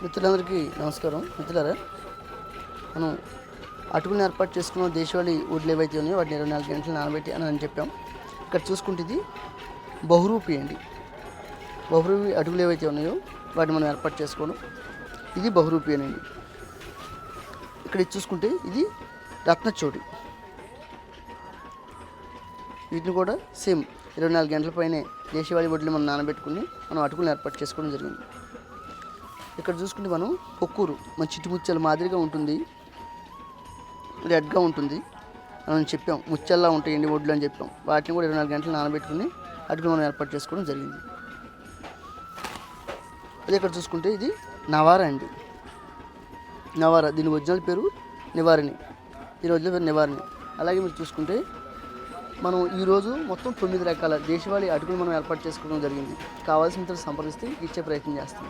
మిత్రులందరికీ నమస్కారం. మిత్రులారా, మనం అటుకుని ఏర్పాటు చేసుకున్న దేశవాళీ వడ్లు ఏవైతే ఉన్నాయో వాటిని 24 గంటలు నానబెట్టి అని చెప్పాం. ఇక్కడ చూసుకుంటే ఇది బహురూపి అండి. బహురూపి అటుకులు ఏవైతే ఉన్నాయో వాటిని మనం ఏర్పాటు చేసుకోవడం, ఇది బహురూపి అనండి. ఇక్కడ ఇది చూసుకుంటే ఇది రత్నచోడి. వీటిని కూడా సేమ్ 24 గంటల పైనే దేశవాళీ వడ్లు మనం నానబెట్టుకుని మనం అటుకులను ఏర్పాటు చేసుకోవడం జరిగింది. ఇక్కడ చూసుకుంటే మనం పొక్కూరు మన చిట్టి ముత్యాల మాదిరిగా ఉంటుంది, రెడ్గా ఉంటుంది మనం చెప్పాం. ముత్యాల్లా ఉంటాయండి వడ్లు అని చెప్పాం. వాటిని కూడా 24 గంటలు నానబెట్టుకుని అటుకులు మనం ఏర్పాటు చేసుకోవడం జరిగింది. అదే ఇక్కడ చూసుకుంటే ఇది నవార అండి. నవార, దీని ఒరిజినల్ పేరు నివారిణి, దీని ఒరిజినల్ పేరు నివారిణి. అలాగే మీరు చూసుకుంటే మనం ఈరోజు మొత్తం 9 రకాల దేశవాళీ అటుకులు మనం ఏర్పాటు చేసుకోవడం జరిగింది. కావాల్సినంత సంప్రదిస్తే ఇచ్చే ప్రయత్నం చేస్తాం.